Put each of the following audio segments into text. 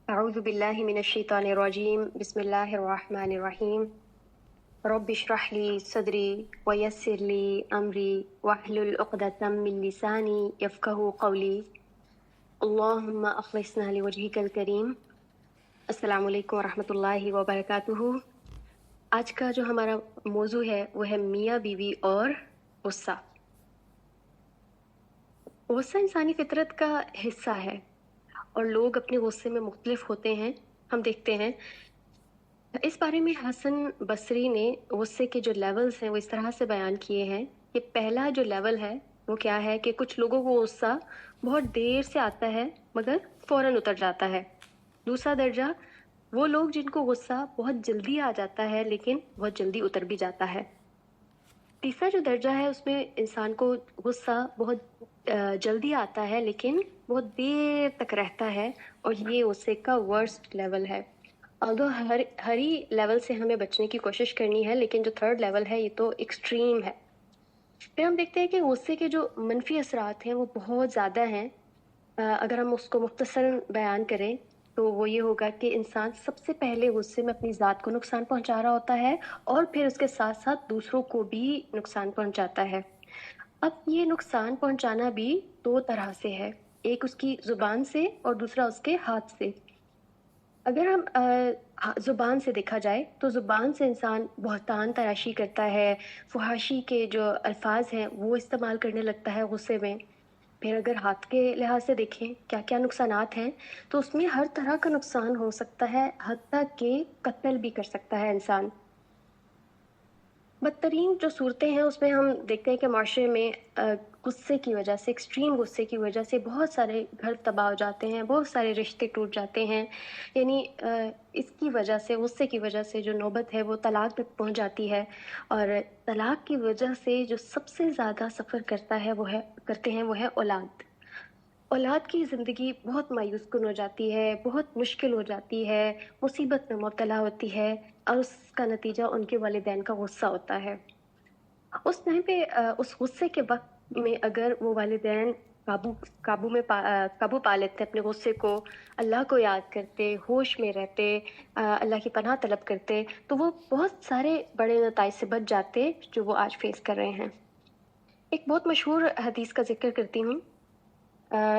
أعوذ بالله من الشيطان الرجيم بسم الله الرحمن الرحيم رب اشرح لي صدري ويسر لي أمري واحلل عقدة من لساني يفقهوا قولي اللهم أخلصنا لوجهك الكريم السلام علیکم ورحمۃ اللہ وبرکاتہ۔ آج کا جو ہمارا موضوع ہے وہ ہے میاں بیوی اور غصہ۔ غصہ انسانی فطرت کا حصہ ہے اور لوگ اپنے غصے میں مختلف ہوتے ہیں، ہم دیکھتے ہیں۔ اس بارے میں حسن بصری نے غصے کے جو لیولز ہیں وہ اس طرح سے بیان کیے ہیں کہ پہلا جو لیول ہے وہ کیا ہے کہ کچھ لوگوں کو غصہ بہت دیر سے آتا ہے مگر فوراً اتر جاتا ہے۔ دوسرا درجہ وہ لوگ جن کو غصہ بہت جلدی آ جاتا ہے لیکن بہت جلدی اتر بھی جاتا ہے۔ تیسرا جو درجہ ہے اس میں انسان کو غصہ بہت جلدی آتا ہے لیکن بہت دیر تک رہتا ہے، اور یہ غصے کا ورسٹ لیول ہے۔ although ہر ہی لیول سے ہمیں بچنے کی کوشش کرنی ہے، لیکن جو تھرڈ لیول ہے یہ تو ایکسٹریم ہے۔ پھر ہم دیکھتے ہیں کہ غصے کے جو منفی اثرات ہیں وہ بہت زیادہ ہیں۔ اگر ہم اس کو مختصر بیان کریں تو وہ یہ ہوگا کہ انسان سب سے پہلے غصے میں اپنی ذات کو نقصان پہنچا رہا ہوتا ہے اور پھر اس کے ساتھ ساتھ دوسروں کو بھی نقصان پہنچاتا ہے۔ اب یہ نقصان پہنچانا بھی دو طرح سے ہے، ایک اس کی زبان سے اور دوسرا اس کے ہاتھ سے۔ اگر ہم زبان سے دیکھا جائے تو زبان سے انسان بہتان تراشی کرتا ہے، فحاشی کے جو الفاظ ہیں وہ استعمال کرنے لگتا ہے غصے میں۔ پھر اگر ہاتھ کے لحاظ سے دیکھیں کیا کیا نقصانات ہیں تو اس میں ہر طرح کا نقصان ہو سکتا ہے، حتیٰ کہ قتل بھی کر سکتا ہے انسان۔ بدترین جو صورتیں ہیں اس میں ہم دیکھتے ہیں کہ معاشرے میں غصے کی وجہ سے، ایکسٹریم غصے کی وجہ سے بہت سارے گھر تباہ ہو جاتے ہیں، بہت سارے رشتے ٹوٹ جاتے ہیں۔ یعنی اس کی وجہ سے، غصے کی وجہ سے جو نوبت ہے وہ طلاق تک پہنچ جاتی ہے، اور طلاق کی وجہ سے جو سب سے زیادہ سفر کرتے ہیں وہ ہے اولاد۔ اولاد کی زندگی بہت مایوس کن ہو جاتی ہے، بہت مشکل ہو جاتی ہے، مصیبت میں مبتلا ہوتی ہے، اور اس کا نتیجہ ان کے والدین کا غصہ ہوتا ہے۔ اس ٹائم پہ اس غصے کے وقت میں اگر وہ والدین قابو پا لیتے اپنے غصے کو، اللہ کو یاد کرتے، ہوش میں رہتے، اللہ کی پناہ طلب کرتے، تو وہ بہت سارے بڑے نتائج سے بچ جاتے جو وہ آج فیس کر رہے ہیں۔ ایک بہت مشہور حدیث کا ذکر کرتی ہوں۔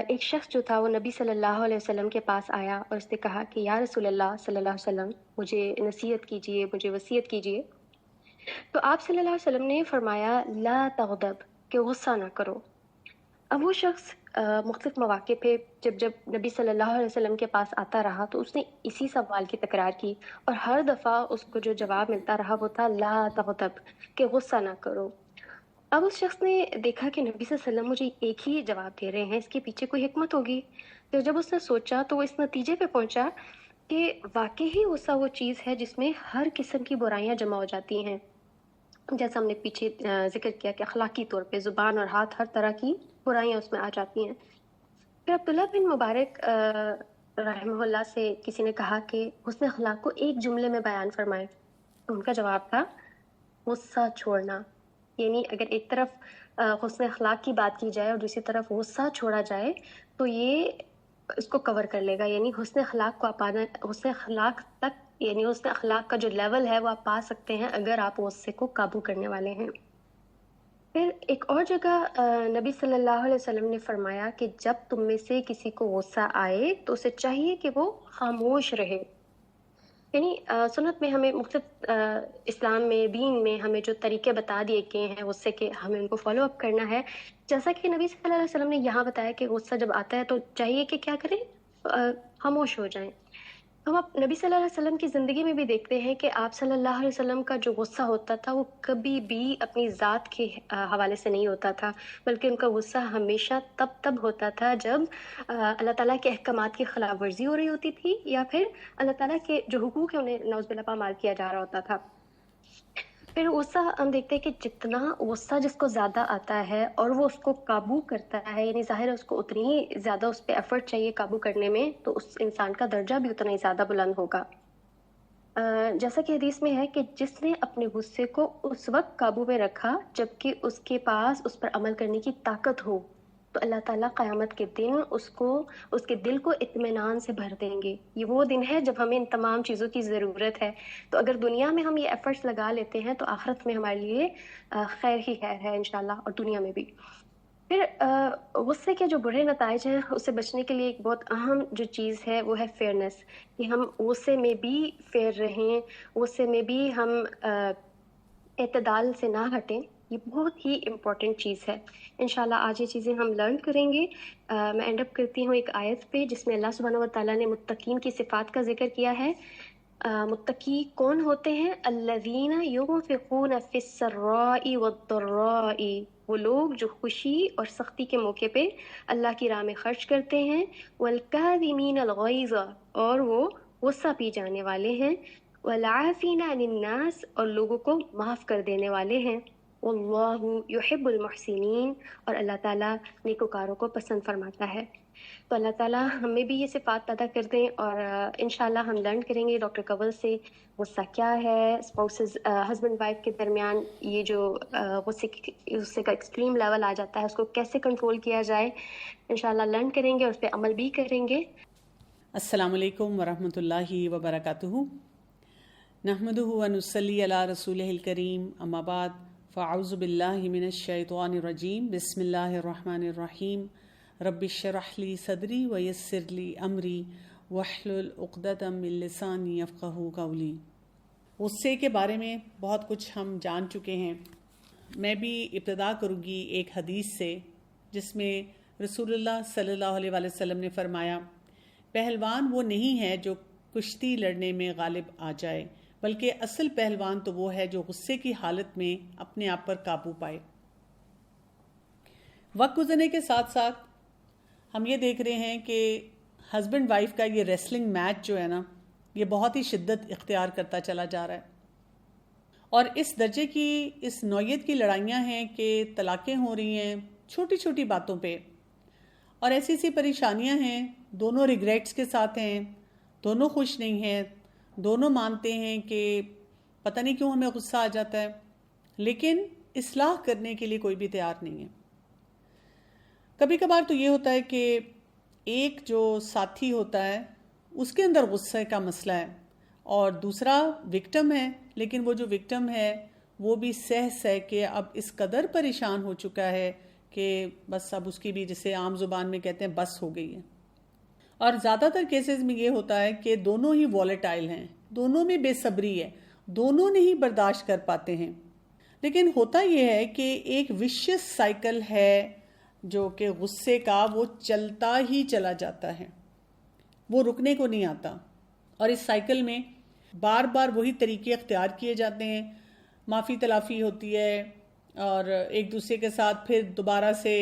ایک شخص جو تھا وہ نبی صلی اللہ علیہ وسلم کے پاس آیا اور اس نے کہا کہ یا رسول اللہ صلی اللہ علیہ وسلم، مجھے نصیحت کیجیے، مجھے وصیت کیجیے۔ تو آپ صلی اللہ علیہ وسلم نے فرمایا لا تغضب، کہ غصہ نہ کرو۔ اب وہ شخص مختلف مواقع پہ جب نبی صلی اللہ علیہ وسلم کے پاس آتا رہا تو اس نے اسی سوال کی تکرار کی، اور ہر دفعہ اس کو جو جواب ملتا رہا وہ تھا لا تغضب، کہ غصہ نہ کرو۔ اب اس شخص نے دیکھا کہ نبی صلی اللہ علیہ وسلم مجھے ایک ہی جواب دے رہے ہیں، اس کے پیچھے کوئی حکمت ہوگی۔ تو جب اس نے سوچا تو وہ اس نتیجے پہ پہنچا کہ واقعی ہی غصہ وہ چیز ہے جس میں ہر قسم کی برائیاں جمع ہو جاتی ہیں، جیسا ہم نے پیچھے ذکر کیا کہ اخلاقی طور پہ زبان اور ہاتھ، ہر طرح کی برائیاں اس میں آ جاتی ہیں۔ پھر عبداللہ بن مبارک رحمہ اللہ سے کسی نے کہا کہ حسن اخلاق کو ایک جملے میں بیان فرمائے، تو ان کا جواب تھا غصہ چھوڑنا۔ یعنی اگر ایک طرف حسن اخلاق کی بات کی جائے اور دوسری طرف غصہ چھوڑا جائے تو یہ اس کو کور کر لے گا۔ یعنی حسن اخلاق کو پانا، حسن اخلاق تک، یعنی حسن اخلاق کا جو لیول ہے وہ آپ پا سکتے ہیں اگر آپ غصے کو قابو کرنے والے ہیں۔ پھر ایک اور جگہ نبی صلی اللہ علیہ وسلم نے فرمایا کہ جب تم میں سے کسی کو غصہ آئے تو اسے چاہیے کہ وہ خاموش رہے۔ یعنی سنت میں ہمیں مختلف اسلام میں، دین میں ہمیں جو طریقے بتا دیے گئے ہیں غصے کے، ہمیں ان کو فالو اپ کرنا ہے۔ جیسا کہ نبی صلی اللہ علیہ وسلم نے یہاں بتایا کہ غصہ جب آتا ہے تو چاہیے کہ کیا کریں، خاموش ہو جائیں۔ ہم اب نبی صلی اللہ علیہ وسلم کی زندگی میں بھی دیکھتے ہیں کہ آپ صلی اللہ علیہ وسلم کا جو غصہ ہوتا تھا وہ کبھی بھی اپنی ذات کے حوالے سے نہیں ہوتا تھا، بلکہ ان کا غصہ ہمیشہ تب ہوتا تھا جب اللہ تعالیٰ کے احکامات کی خلاف ورزی ہو رہی ہوتی تھی، یا پھر اللہ تعالیٰ کے جو حقوق ہیں انہیں نعوذ باللہ پامال کیا جا رہا ہوتا تھا۔ پھر غصہ ہم دیکھتے ہیں کہ جتنا غصہ جس کو زیادہ آتا ہے اور وہ اس کو قابو کرتا ہے، یعنی ظاہر ہے اس کو اتنی ہی زیادہ اس پہ ایفرٹ چاہیے قابو کرنے میں، تو اس انسان کا درجہ بھی اتنا ہی زیادہ بلند ہوگا۔ جیسا کہ حدیث میں ہے کہ جس نے اپنے غصے کو اس وقت قابو میں رکھا جبکہ اس کے پاس اس پر عمل کرنے کی طاقت ہو، تو اللہ تعالیٰ قیامت کے دن اس کے دل کو اطمینان سے بھر دیں گے. یہ وہ دن ہے جب ہمیں ان تمام چیزوں کی ضرورت ہے. تو اگر دنیا میں ہم یہ ایفرٹس لگا لیتے ہیں تو آخرت میں ہمارے لیے خیر ہی خیر ہے انشاءاللہ، اور دنیا میں بھی. پھر غصے کے جو برے نتائج ہیں اس سے بچنے کے لیے ایک بہت اہم جو چیز ہے وہ ہے فیئرنیس، کہ ہم غصے میں بھی فیئر رہیں، غصے میں بھی ہم اعتدال سے نہ ہٹیں. یہ بہت ہی امپورٹنٹ چیز ہے. انشاءاللہ آج یہ چیزیں ہم لرن کریں گے. میں اینڈ اپ کرتی ہوں ایک آیت پہ جس میں اللہ سبحانہ و تعالیٰ نے متقین کی صفات کا ذکر کیا ہے. متقی کون ہوتے ہیں؟ الذین ينفقون فی السراء والضراء، وہ لوگ جو خوشی اور سختی کے موقع پہ اللہ کی راہ میں خرچ کرتے ہیں. والکاظمین الغیظ، اور وہ غصہ پی جانے والے ہیں. والعافین عن الناس، اور لوگوں کو معاف کر دینے والے ہیں. واللہ یحب المحسنین، اور اللہ تعالیٰ نیکوکاروں کو پسند فرماتا ہے. تو اللہ تعالیٰ ہمیں بھی یہ صفات پیدا کر دیں، اور انشاءاللہ ہم لرن کریں گے ڈاکٹر کنول سے غصہ کیا ہے، اسپاؤسز ہسبینڈ وائف کے درمیان یہ جو غصے کا ایکسٹریم لیول آ جاتا ہے اس کو کیسے کنٹرول کیا جائے. انشاءاللہ لرن کریں گے اور اس پہ عمل بھی کریں گے. السلام علیکم ورحمۃ اللہ وبرکاتہ. نحمدہ ونصلی علی رسولہ الکریم، اما بعد، فاعوذ باللہ من الشیطان الرجیم، بسم اللہ الرحمن الرحیم. رب اشرح لی صدری ویسر لی امری واحلل عقدۃ من لسانی یفقہوا قولی. غصے کے بارے میں بہت کچھ ہم جان چکے ہیں. میں بھی ابتدا کروں گی ایک حدیث سے جس میں رسول اللہ صلی اللہ علیہ وآلہ وسلم نے فرمایا، پہلوان وہ نہیں ہے جو کشتی لڑنے میں غالب آ جائے، بلکہ اصل پہلوان تو وہ ہے جو غصے کی حالت میں اپنے آپ پر قابو پائے. وقت گزرنے کے ساتھ ساتھ ہم یہ دیکھ رہے ہیں کہ ہسبینڈ وائف کا یہ ریسلنگ میچ جو ہے نا، یہ بہت ہی شدت اختیار کرتا چلا جا رہا ہے. اور اس درجے کی، اس نوعیت کی لڑائیاں ہیں کہ طلاقیں ہو رہی ہیں چھوٹی چھوٹی باتوں پہ، اور ایسی ایسی پریشانیاں ہیں. دونوں ریگریٹس کے ساتھ ہیں، دونوں خوش نہیں ہیں، دونوں مانتے ہیں کہ پتہ نہیں کیوں ہمیں غصہ آ جاتا ہے، لیکن اصلاح کرنے کے لیے کوئی بھی تیار نہیں ہے. کبھی کبھار تو یہ ہوتا ہے کہ ایک جو ساتھی ہوتا ہے اس کے اندر غصے کا مسئلہ ہے اور دوسرا وکٹم ہے، لیکن وہ جو وکٹم ہے وہ بھی سہ کے اب اس قدر پریشان ہو چکا ہے کہ بس اب اس کی بھی، جسے عام زبان میں کہتے ہیں، بس ہو گئی ہے. اور زیادہ تر کیسز میں یہ ہوتا ہے کہ دونوں ہی والیٹائل ہیں، دونوں میں بے صبری ہے، دونوں نہیں برداشت کر پاتے ہیں. لیکن ہوتا یہ ہے کہ ایک وشیس سائیکل ہے جو کہ غصے کا، وہ چلتا ہی چلا جاتا ہے، وہ رکنے کو نہیں آتا. اور اس سائیکل میں بار بار وہی طریقے اختیار کیے جاتے ہیں. معافی تلافی ہوتی ہے اور ایک دوسرے کے ساتھ پھر دوبارہ سے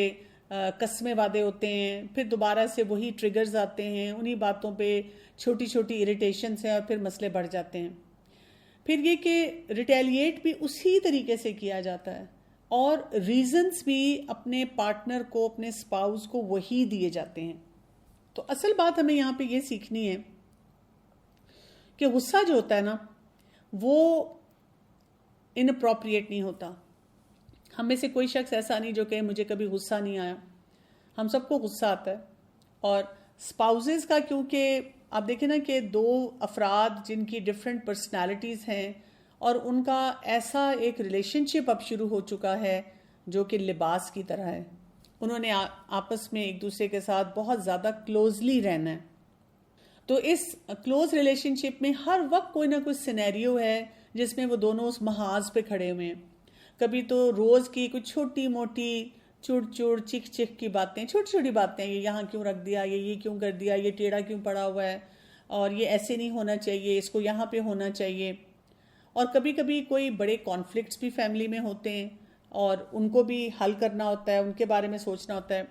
قسمیں وعدے ہوتے ہیں، پھر دوبارہ سے وہی ٹریگرز آتے ہیں، انہی باتوں پہ چھوٹی چھوٹی اریٹیشنز ہیں اور پھر مسئلے بڑھ جاتے ہیں. پھر یہ کہ ریٹیلیٹ بھی اسی طریقے سے کیا جاتا ہے اور ریزنز بھی اپنے پارٹنر کو، اپنے اسپاؤس کو وہی دیے جاتے ہیں. تو اصل بات ہمیں یہاں پہ یہ سیکھنی ہے کہ غصہ جو ہوتا ہے نا، وہ اناپروپریٹ نہیں ہوتا. ہم میں سے کوئی شخص ایسا نہیں جو کہ مجھے کبھی غصہ نہیں آیا. ہم سب کو غصہ آتا ہے. اور اسپاؤزز کا، کیونکہ آپ دیکھیں نا کہ دو افراد جن کی ڈفرینٹ پرسنالٹیز ہیں اور ان کا ایسا ایک ریلیشن شپ اب شروع ہو چکا ہے جو کہ لباس کی طرح ہے. انہوں نے آپس میں ایک دوسرے کے ساتھ بہت زیادہ کلوزلی رہنا ہے. تو اس کلوز ریلیشن شپ میں ہر وقت کوئی نہ کوئی سینیریو ہے جس میں وہ دونوں اس محاذ پہ کھڑے ہوئے ہیں. کبھی تو روز کی کچھ چھوٹی موٹی چڑ چڑ چکھ چکھ کی باتیں، چھوٹی چھوٹی باتیں، یہ یہاں کیوں رکھ دیا، یہ کیوں کر دیا، یہ ٹیڑھا کیوں پڑا ہوا ہے، اور یہ ایسے نہیں ہونا چاہیے، اس کو یہاں پہ ہونا چاہیے. اور کبھی کبھی کوئی بڑے کانفلکٹس بھی فیملی میں ہوتے ہیں اور ان کو بھی حل کرنا ہوتا ہے، ان کے بارے میں سوچنا ہوتا ہے.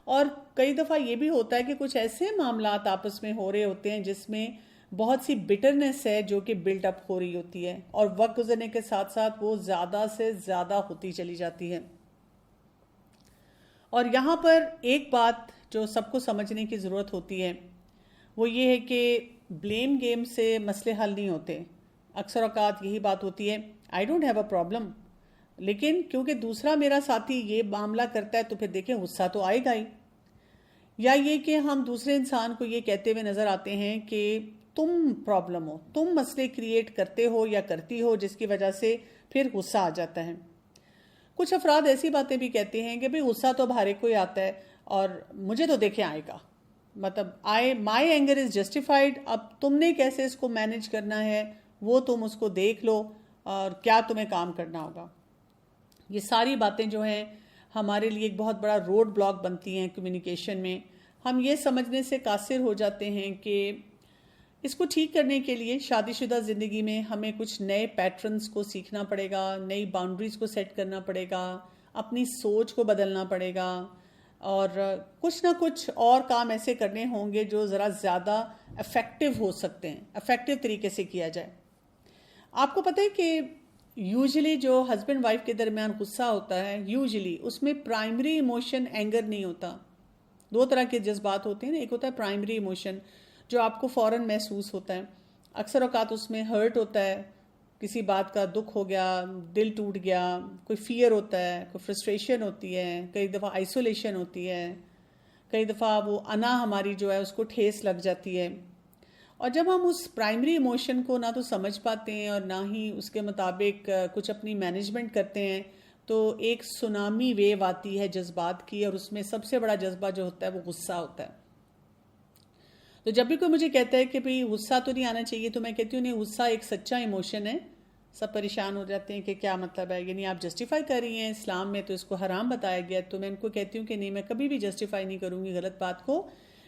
اور کئی دفعہ یہ بھی ہوتا ہے کہ کچھ ایسے معاملات آپس میں ہو رہے ہوتے ہیں جس میں بہت سی بٹرنس ہے جو کہ بلڈ اپ ہو رہی ہوتی ہے، اور وقت گزرنے کے ساتھ ساتھ وہ زیادہ سے زیادہ ہوتی چلی جاتی ہے. اور یہاں پر ایک بات جو سب کو سمجھنے کی ضرورت ہوتی ہے وہ یہ ہے کہ بلیم گیم سے مسئلے حل نہیں ہوتے. اکثر اوقات یہی بات ہوتی ہے، I don't have a problem, لیکن کیونکہ دوسرا میرا ساتھی یہ معاملہ کرتا ہے تو پھر دیکھیں غصہ تو آئے گا ہی. یا یہ کہ ہم دوسرے انسان کو یہ کہتے ہوئے نظر آتے ہیں کہ تم پرابلم ہو، تم مسئلے کریٹ کرتے ہو یا کرتی ہو، جس کی وجہ سے پھر غصہ آ جاتا ہے. کچھ افراد ایسی باتیں بھی کہتے ہیں کہ بھئی غصہ تو اب ہر ایک کو ہی آتا ہے اور مجھے تو دیکھیں آئے گا، مطلب مائی اینگر از جسٹیفائڈ، اب تم نے کیسے اس کو مینج کرنا ہے وہ تم اس کو دیکھ لو اور کیا تمہیں کام کرنا ہوگا. یہ ساری باتیں جو ہیں ہمارے لیے ایک بہت بڑا روڈ بلاک بنتی ہیں کمیونیکیشن میں. ہم یہ سمجھنے سے قاصر ہو جاتے ہیں کہ اس کو ٹھیک کرنے کے لیے شادی شدہ زندگی میں ہمیں کچھ نئے پیٹرنز کو سیکھنا پڑے گا، نئی باؤنڈریز کو سیٹ کرنا پڑے گا، اپنی سوچ کو بدلنا پڑے گا، اور کچھ نہ کچھ اور کام ایسے کرنے ہوں گے جو ذرا زیادہ افیکٹو ہو سکتے ہیں، افیکٹو طریقے سے کیا جائے. آپ کو پتہ ہے کہ یوزلی جو ہسبینڈ وائف کے درمیان غصہ ہوتا ہے، یوزلی اس میں پرائمری ایموشن اینگر نہیں ہوتا. دو طرح کے جذبات ہوتے ہیں. ایک ہوتا ہے پرائمری ایموشن جو آپ کو فوراً محسوس ہوتا ہے. اکثر اوقات اس میں ہرٹ ہوتا ہے، کسی بات کا دکھ ہو گیا، دل ٹوٹ گیا، کوئی فیئر ہوتا ہے، کوئی فرسٹریشن ہوتی ہے، کئی دفعہ آئسولیشن ہوتی ہے، کئی دفعہ وہ انا ہماری جو ہے اس کو ٹھیس لگ جاتی ہے. اور جب ہم اس پرائمری ایموشن کو نہ تو سمجھ پاتے ہیں اور نہ ہی اس کے مطابق کچھ اپنی مینجمنٹ کرتے ہیں تو ایک سونامی ویو آتی ہے جذبات کی، اور اس میں سب سے بڑا جذبہ جو ہوتا ہے وہ غصہ ہوتا ہے. تو جب بھی کوئی مجھے کہتا ہے کہ بھئی غصہ تو نہیں آنا چاہیے، تو میں کہتی ہوں نہیں، غصہ ایک سچا ایموشن ہے. سب پریشان ہو جاتے ہیں کہ کیا مطلب ہے، یعنی آپ جسٹیفائی کر رہی ہیں، اسلام میں تو اس کو حرام بتایا گیا. تو میں ان کو کہتی ہوں کہ نہیں، میں کبھی بھی جسٹیفائی نہیں کروں گی غلط بات کو.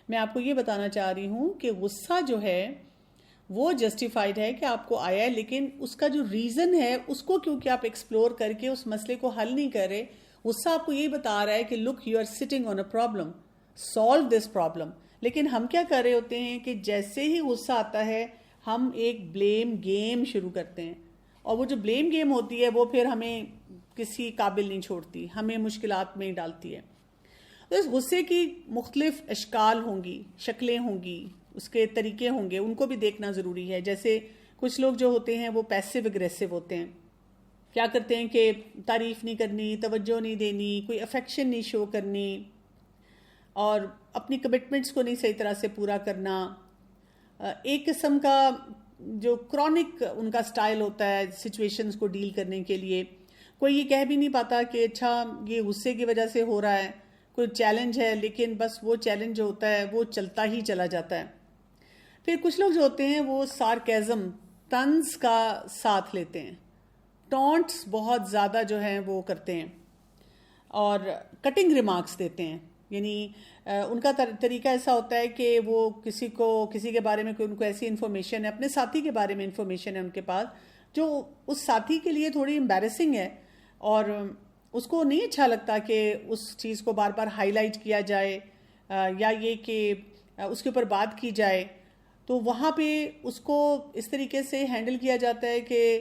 میں آپ کو یہ بتانا چاہ رہی ہوں کہ غصہ جو ہے وہ جسٹیفائڈ ہے کہ آپ کو آیا ہے، لیکن اس کا جو ریزن ہے اس کو کیونکہ آپ ایکسپلور کر کے اس مسئلے کو حل نہیں کر رہے. غصہ آپ کو یہ بتا رہا ہے کہ look you are sitting on a problem, solve this problem. لیکن ہم کیا کر رہے ہوتے ہیں کہ جیسے ہی غصہ آتا ہے ہم ایک بلیم گیم شروع کرتے ہیں، اور وہ جو بلیم گیم ہوتی ہے وہ پھر ہمیں کسی قابل نہیں چھوڑتی، ہمیں مشکلات میں ڈالتی ہے. تو اس غصے کی مختلف اشکال ہوں گی، شکلیں ہوں گی، اس کے طریقے ہوں گے، ان کو بھی دیکھنا ضروری ہے. جیسے کچھ لوگ جو ہوتے ہیں وہ پیسو اگریسو ہوتے ہیں. کیا کرتے ہیں کہ تعریف نہیں کرنی، توجہ نہیں دینی، کوئی افیکشن نہیں شو کرنی، اور اپنی کمٹمنٹس کو نہیں صحیح طرح سے پورا کرنا. ایک قسم کا جو کرونک ان کا سٹائل ہوتا ہے سچویشنز کو ڈیل کرنے کے لیے. کوئی یہ کہہ بھی نہیں پاتا کہ اچھا یہ غصے کی وجہ سے ہو رہا ہے، کوئی چیلنج ہے، لیکن بس وہ چیلنج جو ہوتا ہے وہ چلتا ہی چلا جاتا ہے. پھر کچھ لوگ جو ہوتے ہیں وہ سارکیزم، طنز کا ساتھ لیتے ہیں، ٹونٹس بہت زیادہ جو ہیں وہ کرتے ہیں، اور کٹنگ ریمارکس دیتے ہیں. یعنی ان کا طریقہ ایسا ہوتا ہے کہ وہ کسی کے بارے میں کوئی ان کو ایسی انفارمیشن ہے، اپنے ساتھی کے بارے میں انفارمیشن ہے ان کے پاس، جو اس ساتھی کے لیے تھوڑی امبیرسنگ ہے، اور اس کو نہیں اچھا لگتا کہ اس چیز کو بار بار ہائی لائٹ کیا جائے، یا یہ کہ اس کے اوپر بات کی جائے. تو وہاں پہ اس کو اس طریقے سے ہینڈل کیا جاتا ہے کہ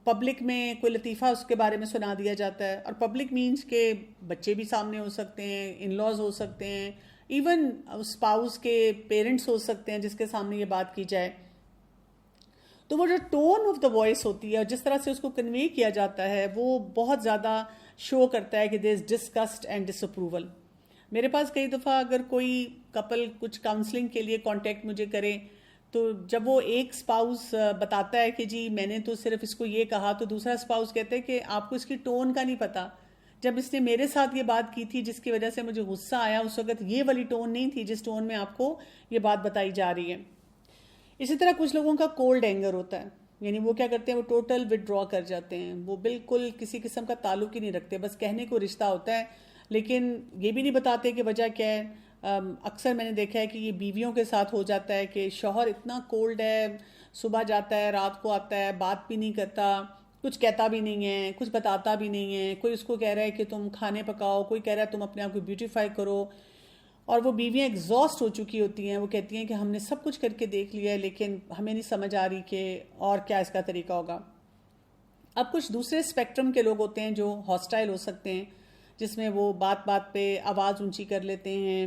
پبلک میں کوئی لطیفہ اس کے بارے میں سنا دیا جاتا ہے. اور پبلک مینس کہ بچے بھی سامنے ہو سکتے ہیں، ان لاز ہو سکتے ہیں، ایون اسپاؤس کے پیرنٹس ہو سکتے ہیں جس کے سامنے یہ بات کی جائے. تو وہ جو ٹون آف دا وائس ہوتی ہے اور جس طرح سے اس کو کنوے کیا جاتا ہے وہ بہت زیادہ شو کرتا ہے کہ دیر از ڈسگسٹ اینڈ ڈس اپروول. میرے پاس کئی دفعہ اگر کوئی کپل کچھ کاؤنسلنگ کے لیے کانٹیکٹ مجھے کرے، تو جب وہ ایک اسپاؤس بتاتا ہے کہ جی میں نے تو صرف اس کو یہ کہا، تو دوسرا اسپاؤس کہتا ہے کہ آپ کو اس کی ٹون کا نہیں پتا. جب اس نے میرے ساتھ یہ بات کی تھی جس کی وجہ سے مجھے غصہ آیا، اس وقت یہ والی ٹون نہیں تھی جس ٹون میں آپ کو یہ بات بتائی جا رہی ہے. اسی طرح کچھ لوگوں کا کولڈ اینگر ہوتا ہے، یعنی وہ کیا کرتے ہیں، وہ ٹوٹل وڈرا کر جاتے ہیں، وہ بالکل کسی قسم کا تعلق ہی نہیں رکھتے، بس کہنے کو رشتہ ہوتا ہے لیکن یہ بھی نہیں بتاتے کہ وجہ کیا ہے. اکثر میں نے دیکھا ہے کہ یہ بیویوں کے ساتھ ہو جاتا ہے کہ شوہر اتنا کولڈ ہے، صبح جاتا ہے رات کو آتا ہے، بات بھی نہیں کرتا، کچھ کہتا بھی نہیں ہے، کچھ بتاتا بھی نہیں ہے. کوئی اس کو کہہ رہا ہے کہ تم کھانے پکاؤ، کوئی کہہ رہا ہے تم اپنے آپ کو بیوٹیفائی کرو، اور وہ بیویاں ایگزاسٹ ہو چکی ہوتی ہیں. وہ کہتی ہیں کہ ہم نے سب کچھ کر کے دیکھ لیا ہے لیکن ہمیں نہیں سمجھ آ رہی کہ اور کیا اس کا طریقہ ہوگا. اب کچھ دوسرے اسپیکٹرم کے لوگ ہوتے ہیں جو ہاسٹائل ہو سکتے ہیں، جس میں وہ بات بات پہ آواز اونچی کر لیتے ہیں،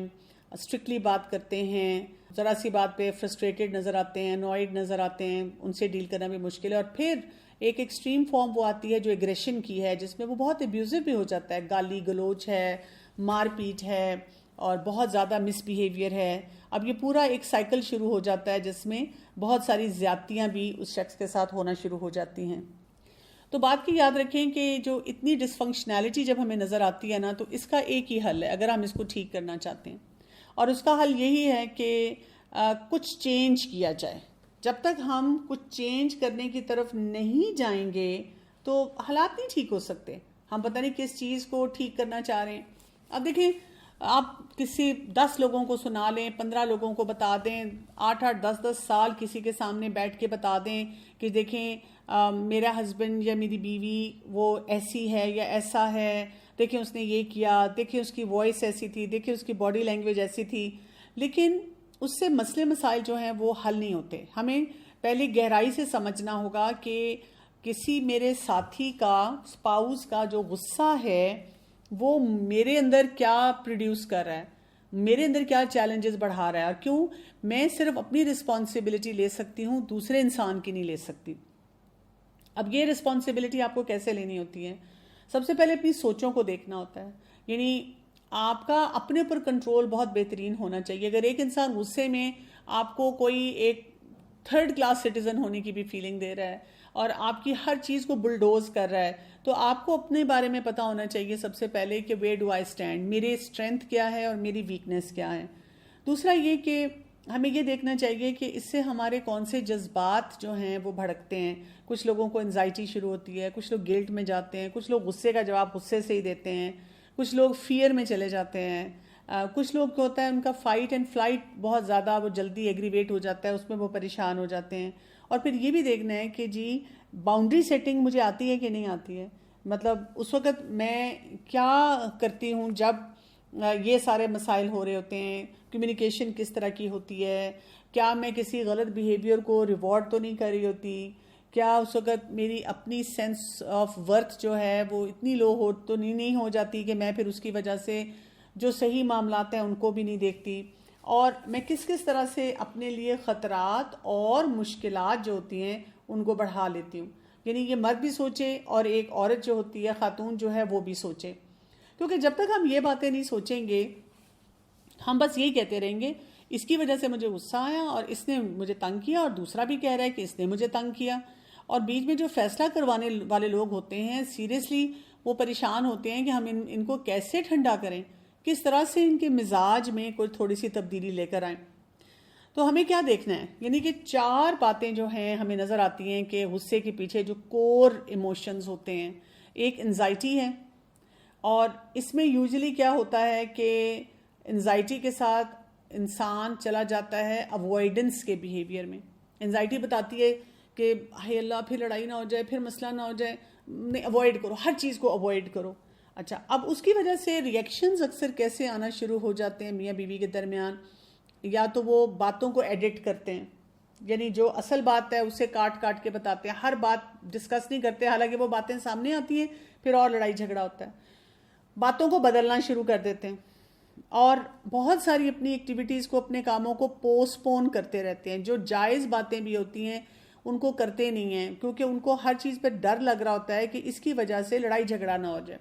اسٹرکٹلی بات کرتے ہیں، ذرا سی بات پہ فرسٹریٹڈ نظر آتے ہیں، انوائڈ نظر آتے ہیں، ان سے ڈیل کرنا بھی مشکل ہے. اور پھر ایک ایکسٹریم فارم وہ آتی ہے جو ایگریشن کی ہے، جس میں وہ بہت ابیوزو بھی ہو جاتا ہے، گالی گلوچ ہے، مار پیٹ ہے، اور بہت زیادہ مس بیہیویئر ہے. اب یہ پورا ایک سائیکل شروع ہو جاتا ہے جس میں بہت ساری زیادتیاں بھی اس شخص کے ساتھ ہونا شروع ہو جاتی ہیں. تو بات کی یاد رکھیں کہ جو اتنی ڈسفنکشنالٹی جب ہمیں نظر آتی ہے نا، تو اس کا ایک ہی حل ہے اگر ہم اس کو ٹھیک کرنا چاہتے ہیں، اور اس کا حل یہی ہے کہ کچھ چینج کیا جائے. جب تک ہم کچھ چینج کرنے کی طرف نہیں جائیں گے تو حالات نہیں ٹھیک ہو سکتے. ہم پتہ نہیں کس چیز کو ٹھیک کرنا چاہ رہے ہیں. اب دیکھیں، آپ کسی 10 لوگوں کو سنا لیں، 15 لوگوں کو بتا دیں، 8-8 10-10 سال کسی کے سامنے بیٹھ کے بتا دیں کہ دیکھیں میرا ہسبینڈ یا میری بیوی وہ ایسی ہے یا ایسا ہے، دیکھیں اس نے یہ کیا، دیکھیں اس کی وائس ایسی تھی، دیکھیں اس کی باڈی لینگویج ایسی تھی، لیکن اس سے مسئلے مسائل جو ہیں وہ حل نہیں ہوتے. ہمیں پہلے گہرائی سے سمجھنا ہوگا کہ کسی میرے ساتھی کا، اسپاؤس کا جو غصہ ہے وہ میرے اندر کیا پروڈیوس کر رہا ہے، میرے اندر کیا چیلنجز بڑھا رہا ہے، اور کیوں میں صرف اپنی رسپانسبلٹی لے سکتی ہوں، دوسرے انسان کی نہیں لے سکتی. اب یہ رسپانسبلٹی آپ کو کیسے لینی ہوتی ہے؟ سب سے پہلے اپنی سوچوں کو دیکھنا ہوتا ہے. یعنی آپ کا اپنے اوپر کنٹرول بہت بہترین ہونا چاہیے. اگر ایک انسان غصے میں آپ کو کوئی ایک 3rd کلاس سٹیزن ہونے کی بھی فیلنگ دے رہا ہے اور آپ کی ہر چیز کو بلڈوز کر رہا ہے، تو آپ کو اپنے بارے میں پتا ہونا چاہیے سب سے پہلے کہ ویئر ڈو آئی اسٹینڈ، میری اسٹرینتھ کیا ہے اور میری ویکنیس کیا ہے. دوسرا یہ کہ ہمیں یہ دیکھنا چاہیے کہ اس سے ہمارے کون سے جذبات جو ہیں وہ بھڑکتے ہیں. کچھ لوگوں کو انزائٹی شروع ہوتی ہے، کچھ لوگ گلٹ میں جاتے ہیں، کچھ لوگ غصے کا جواب غصے سے ہی دیتے ہیں، کچھ لوگ فیئر میں چلے جاتے ہیں، کچھ لوگ کیا ہوتا ہے ان کا فائٹ اینڈ فلائٹ بہت زیادہ، وہ جلدی ایگریویٹ ہو جاتا ہے، اس میں وہ پریشان ہو جاتے ہیں. اور پھر یہ بھی دیکھنا ہے کہ جی باؤنڈری سیٹنگ مجھے آتی ہے کہ نہیں آتی ہے. مطلب اس وقت میں کیا کرتی ہوں جب یہ سارے مسائل ہو رہے ہوتے ہیں، کمیونیکیشن کس طرح کی ہوتی ہے، کیا میں کسی غلط بیہیویئر کو ریوارڈ تو نہیں کر رہی ہوتی، کیا اس وقت میری اپنی سینس آف ورتھ جو ہے وہ اتنی لو ہو تو نہیں ہو جاتی کہ میں پھر اس کی وجہ سے جو صحیح معاملات ہیں ان کو بھی نہیں دیکھتی، اور میں کس طرح سے اپنے لیے خطرات اور مشکلات جو ہوتی ہیں ان کو بڑھا لیتی ہوں. یعنی یہ مرد بھی سوچے اور ایک عورت جو ہوتی ہے، خاتون جو ہے، وہ بھی سوچے. کیونکہ جب تک ہم یہ باتیں نہیں سوچیں گے، ہم بس یہی کہتے رہیں گے اس کی وجہ سے مجھے غصہ آیا اور اس نے مجھے تنگ کیا، اور دوسرا بھی کہہ رہا ہے کہ اس نے مجھے تنگ کیا. اور بیچ میں جو فیصلہ کروانے والے لوگ ہوتے ہیں، سیریسلی وہ پریشان ہوتے ہیں کہ ہم ان کو کیسے ٹھنڈا کریں، کس طرح سے ان کے مزاج میں کوئی تھوڑی سی تبدیلی لے کر آئیں. تو ہمیں کیا دیکھنا ہے؟ یعنی کہ 4 باتیں جو ہیں ہمیں نظر آتی ہیں کہ غصے کے پیچھے جو کور ایموشنز ہوتے ہیں. ایک انزائٹی ہے، اور اس میں یوزلی کیا ہوتا ہے کہ انزائٹی کے ساتھ انسان چلا جاتا ہے اوائیڈنس کے بیہیویئر میں. انزائٹی بتاتی ہے کہ ہائے اللہ پھر لڑائی نہ ہو جائے، پھر مسئلہ نہ ہو جائے، نہیں، اوائڈ کرو، ہر چیز کو اوائڈ کرو. اچھا، اب اس کی وجہ سے ریئیکشنز اکثر کیسے آنا شروع ہو جاتے ہیں میاں بیوی کے درمیان؟ یا تو وہ باتوں کو ایڈٹ کرتے ہیں، یعنی جو اصل بات ہے اسے کاٹ کاٹ کے بتاتے ہیں، ہر بات ڈسکس نہیں کرتے، حالانکہ وہ باتیں سامنے آتی ہیں، پھر اور لڑائی جھگڑا ہوتا ہے. باتوں کو بدلنا شروع کر دیتے ہیں، اور بہت ساری اپنی ایکٹیویٹیز کو، اپنے کاموں کو پوسٹ پون کرتے رہتے ہیں. جو جائز باتیں بھی ہوتی ہیں ان کو کرتے نہیں ہیں، کیونکہ ان کو ہر چیز پہ ڈر لگ رہا ہوتا ہے کہ اس کی وجہ سے لڑائی جھگڑا نہ ہو جائے.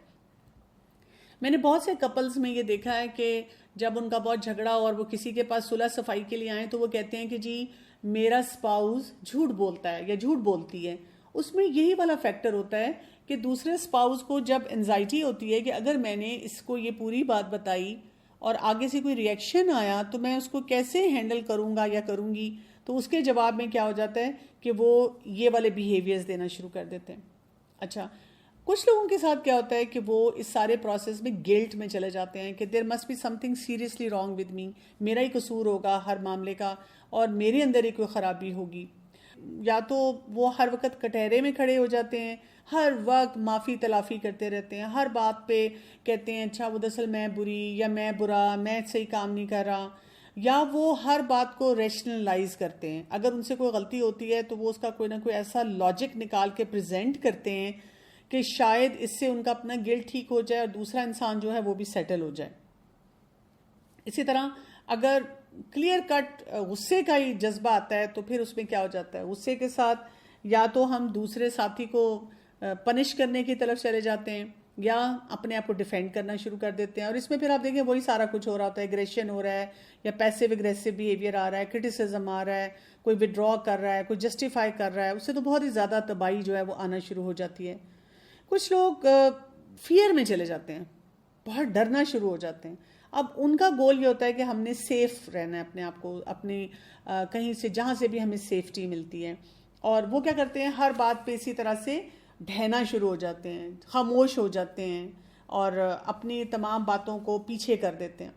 میں نے بہت سے کپلز میں یہ دیکھا ہے کہ جب ان کا بہت جھگڑا اور وہ کسی کے پاس صلح صفائی کے لیے آئیں تو وہ کہتے ہیں کہ جی میرا سپاؤس جھوٹ بولتا ہے یا جھوٹ بولتی ہے. اس میں یہی والا فیکٹر ہوتا ہے کہ دوسرے سپاؤس کو جب انزائٹی ہوتی ہے کہ اگر میں نے اس کو یہ پوری بات بتائی اور آگے سے کوئی ریئیکشن آیا تو میں اس کو کیسے ہینڈل کروں گا یا کروں گی، تو اس کے جواب میں کیا ہو جاتا ہے کہ وہ یہ والے بیہیویئرز دینا شروع کر دیتے ہیں. اچھا، کچھ لوگوں کے ساتھ کیا ہوتا ہے کہ وہ اس سارے پروسیس میں گلٹ میں چلے جاتے ہیں کہ there must be something seriously wrong with me, میرا ہی قصور ہوگا ہر معاملے کا اور میرے اندر ہی کوئی خرابی ہوگی. یا تو وہ ہر وقت کٹہرے میں کھڑے ہو جاتے ہیں، ہر وقت معافی تلافی کرتے رہتے ہیں، ہر بات پہ کہتے ہیں اچھا وہ دراصل میں بری یا میں برا، میں صحیح کام نہیں کر رہا. یا وہ ہر بات کو ریشنلائز کرتے ہیں، اگر ان سے کوئی غلطی ہوتی ہے تو وہ اس کا کوئی نہ کوئی ایسا لاجک نکال کے پریزنٹ کرتے ہیں کہ شاید اس سے ان کا اپنا گلٹ ٹھیک ہو جائے اور دوسرا انسان جو ہے وہ بھی سیٹل ہو جائے. اسی طرح اگر کلیئر کٹ غصے کا ہی جذبہ آتا ہے تو پھر اس میں کیا ہو جاتا ہے، غصے کے ساتھ یا تو ہم دوسرے ساتھی کو پنش کرنے کی طرف چلے جاتے ہیں یا اپنے آپ کو ڈیفینڈ کرنا شروع کر دیتے ہیں، اور اس میں پھر آپ دیکھیں وہی سارا کچھ ہو رہا ہوتا ہے، ایگریشن ہو رہا ہے یا پیسیو اگریسو بیہیویئر آ رہا ہے، کرٹیسزم آ رہا ہے، کوئی ودرا کر رہا ہے، کوئی جسٹیفائی کر رہا ہے، اس سے تو بہت ہی زیادہ تباہی جو ہے وہ آنا شروع ہو جاتی ہے۔ کچھ لوگ فیئر میں چلے جاتے ہیں، بہت ڈرنا شروع ہو جاتے ہیں۔ اب ان کا گول یہ ہوتا ہے کہ ہم نے سیف رہنا ہے اپنے آپ کو، اپنی کہیں سے جہاں سے بھی ہمیں سیفٹی ملتی ہے، اور وہ کیا کرتے ہیں، ہر بات پہ اسی طرح سے ڈھہنا شروع ہو جاتے ہیں، خاموش ہو جاتے ہیں اور اپنی تمام باتوں کو پیچھے کر دیتے ہیں۔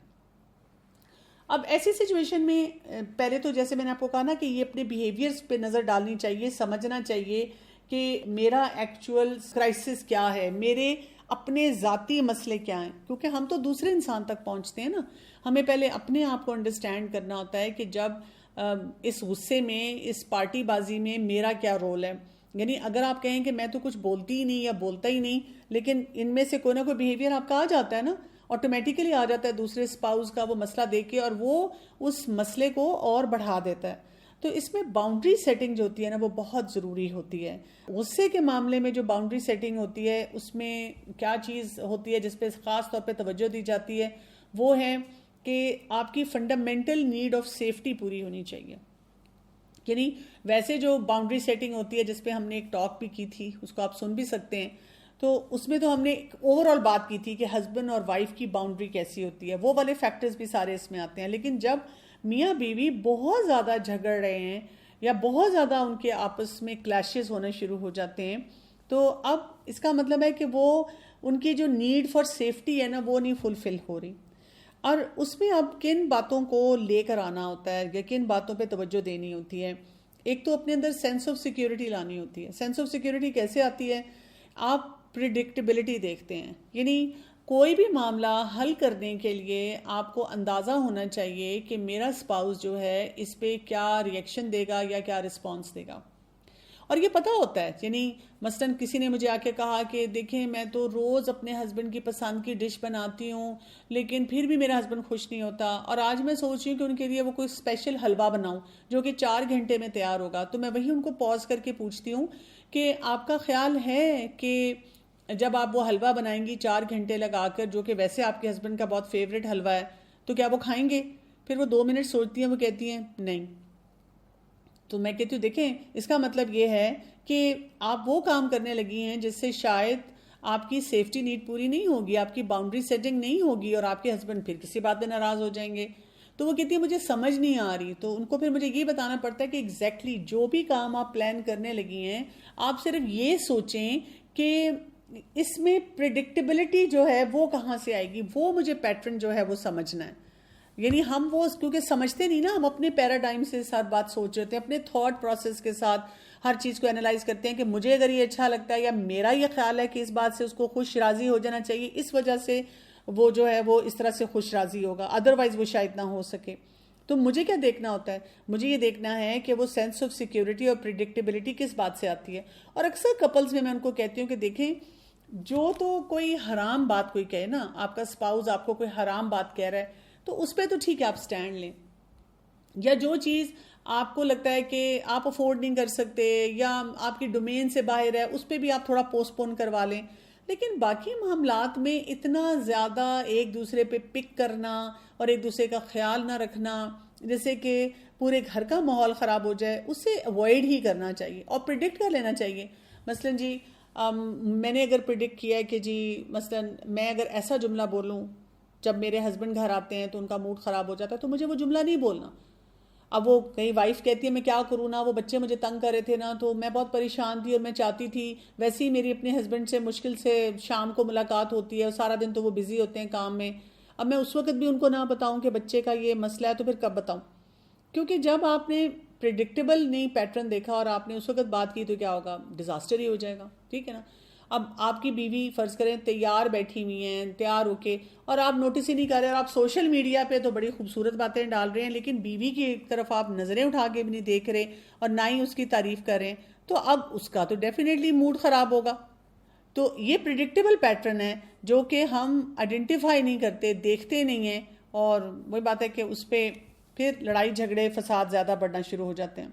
اب ایسی سچویشن میں پہلے تو جیسے میں نے آپ کو کہا نا کہ یہ اپنے بیہیویئرز پہ نظر ڈالنی چاہیے، سمجھنا چاہیے کہ میرا ایکچوئل کرائسس کیا ہے، میرے اپنے ذاتی مسئلے کیا ہیں، کیونکہ ہم تو دوسرے انسان تک پہنچتے ہیں نا۔ ہمیں پہلے اپنے آپ کو انڈرسٹینڈ کرنا ہوتا ہے کہ جب اس غصے میں، اس پارٹی بازی میں میرا کیا رول ہے۔ یعنی اگر آپ کہیں کہ میں تو کچھ بولتی ہی نہیں یا بولتا ہی نہیں، لیکن ان میں سے کوئی نہ کوئی بیہیویئر آپ کا آ جاتا ہے نا، آٹومیٹیکلی آ جاتا ہے دوسرے اسپاؤس کا وہ مسئلہ دیکھ کے، اور وہ اس مسئلے کو اور بڑھا دیتا ہے۔ تو اس میں باؤنڈری سیٹنگ جو ہوتی ہے نا وہ بہت ضروری ہوتی ہے۔ غصے کے معاملے میں جو باؤنڈری سیٹنگ ہوتی ہے اس میں کیا چیز ہوتی ہے جس پہ خاص طور پہ توجہ دی جاتی ہے، وہ ہے کہ آپ کی فنڈامنٹل نیڈ آف سیفٹی پوری ہونی چاہیے۔ یعنی ویسے جو باؤنڈری سیٹنگ ہوتی ہے جس پہ ہم نے ایک ٹاک بھی کی تھی، اس کو آپ سن بھی سکتے ہیں، تو اس میں تو ہم نے اوور آل بات کی تھی کہ ہسبینڈ اور وائف کی باؤنڈری کیسی ہوتی ہے، وہ والے فیکٹرز بھی سارے اس میں آتے ہیں۔ لیکن جب میاں بیوی بہت زیادہ جھگڑ رہے ہیں یا بہت زیادہ ان کے آپس میں کلیشز ہونے شروع ہو جاتے ہیں، تو اب اس کا مطلب ہے کہ وہ ان کی جو نیڈ فار سیفٹی ہے نا وہ نہیں فلفل ہو رہی، اور اس میں اب کن باتوں کو لے کر آنا ہوتا ہے یا کن باتوں پہ توجہ دینی ہوتی ہے۔ ایک تو اپنے اندر سینس آف سیکیورٹی لانی ہوتی ہے۔ سینس آف سیکیورٹی کیسے آتی ہے؟ آپ پریڈکٹیبلٹی دیکھتے ہیں، یعنی کوئی بھی معاملہ حل کرنے کے لیے آپ کو اندازہ ہونا چاہیے کہ میرا اسپاؤس جو ہے اس پہ کیا ری ایکشن دے گا یا کیا رسپانس دے گا، اور یہ پتہ ہوتا ہے۔ یعنی مثلاً کسی نے مجھے آ کے کہا کہ دیکھیں میں تو روز اپنے ہسبینڈ کی پسند کی ڈش بناتی ہوں لیکن پھر بھی میرا ہسبینڈ خوش نہیں ہوتا، اور آج میں سوچ رہی ہوں کہ ان کے لیے وہ کوئی اسپیشل حلوہ بناؤں جو کہ 4 گھنٹے میں تیار ہوگا۔ تو میں وہی ان کو پاز کر کے پوچھتی ہوں کہ آپ کا خیال ہے کہ جب آپ وہ حلوہ بنائیں گی 4 گھنٹے لگا کر، جو کہ ویسے آپ کے ہسبینڈ کا بہت فیوریٹ حلوہ ہے، تو کیا وہ کھائیں گے؟ پھر وہ 2 منٹ سوچتی ہیں، وہ کہتی ہیں نہیں۔ تو میں کہتی ہوں دیکھیں اس کا مطلب یہ ہے کہ آپ وہ کام کرنے لگی ہیں جس سے شاید آپ کی سیفٹی نیڈ پوری نہیں ہوگی، آپ کی باؤنڈری سیٹنگ نہیں ہوگی، اور آپ کے ہسبینڈ پھر کسی بات پہ ناراض ہو جائیں گے۔ تو وہ کہتی ہے مجھے سمجھ نہیں آ رہی۔ تو ان کو پھر مجھے یہ بتانا پڑتا ہے کہ ایگزیکٹلی جو بھی کام آپ پلان کرنے لگی ہیں، آپ صرف یہ سوچیں کہ اس میں پریڈکٹیبلٹی جو ہے وہ کہاں سے آئے گی، وہ مجھے پیٹرن جو ہے وہ سمجھنا ہے۔ یعنی ہم وہ کیونکہ سمجھتے نہیں نا، ہم اپنے پیراڈائم سے ساتھ بات سوچ رہے ہیں، اپنے تھاٹ پروسیس کے ساتھ ہر چیز کو انالائز کرتے ہیں کہ مجھے اگر یہ اچھا لگتا ہے یا میرا یہ خیال ہے کہ اس بات سے اس کو خوش راضی ہو جانا چاہیے، اس وجہ سے وہ جو ہے وہ اس طرح سے خوش راضی ہوگا، ادروائز وہ شاید نہ ہو سکے۔ تو مجھے کیا دیکھنا ہوتا ہے؟ مجھے یہ دیکھنا ہے کہ وہ سینس آف سیکیورٹی اور پریڈکٹیبلٹی کس بات سے آتی ہے۔ اور اکثر کپلز میں ان کو کہتی ہوں کہ دیکھیں جو تو کوئی حرام بات کوئی کہے نا، آپ کا اسپاؤز آپ کو کوئی حرام بات کہہ رہا ہے تو اس پہ تو ٹھیک ہے آپ سٹینڈ لیں، یا جو چیز آپ کو لگتا ہے کہ آپ افورڈ نہیں کر سکتے یا آپ کی ڈومین سے باہر ہے اس پہ بھی آپ تھوڑا پوسٹ پون کروا لیں۔ لیکن باقی معاملات میں اتنا زیادہ ایک دوسرے پہ پک کرنا اور ایک دوسرے کا خیال نہ رکھنا جیسے کہ پورے گھر کا ماحول خراب ہو جائے، اسے اوائڈ ہی کرنا چاہیے اور پریڈکٹ کر لینا چاہیے۔ مثلاً جی میں نے اگر پریڈکٹ کیا ہے کہ جی مثلاً میں اگر ایسا جملہ بولوں جب میرے ہسبینڈ گھر آتے ہیں تو ان کا موڈ خراب ہو جاتا ہے، تو مجھے وہ جملہ نہیں بولنا۔ اب وہ کئی وائف کہتی ہے میں کیا کروں نا، وہ بچے مجھے تنگ کر رہے تھے نا، تو میں بہت پریشان تھی اور میں چاہتی تھی، ویسے ہی میری اپنے ہسبینڈ سے مشکل سے شام کو ملاقات ہوتی ہے اور سارا دن تو وہ بزی ہوتے ہیں کام میں، اب میں اس وقت بھی ان کو نہ بتاؤں کہ بچے کا یہ مسئلہ ہے تو پھر کب بتاؤں؟ کیونکہ جب آپ نے پریڈکٹیبل نہیں پیٹرن دیکھا اور آپ نے اس وقت بات کی تو کیا ہوگا، ڈیزاسٹر ہی ہو جائے گا، ٹھیک ہے نا۔ اب آپ کی بیوی فرض کریں تیار بیٹھی ہوئی ہیں، تیار ہو کے، اور آپ نوٹس ہی نہیں کر رہے، اور آپ سوشل میڈیا پہ تو بڑی خوبصورت باتیں ڈال رہے ہیں لیکن بیوی کی طرف آپ نظریں اٹھا کے بھی نہیں دیکھ رہے اور نہ ہی اس کی تعریف کر رہے ہیں، تو اب اس کا تو ڈیفینیٹلی موڈ خراب ہوگا۔ تو یہ پریڈکٹیبل پیٹرن ہے جو کہ ہم آئیڈینٹیفائی نہیں کرتے، دیکھتے نہیں ہیں، اور وہی بات ہے کہ اس پہ پھر لڑائی جھگڑے فساد زیادہ بڑھنا شروع ہو جاتے ہیں.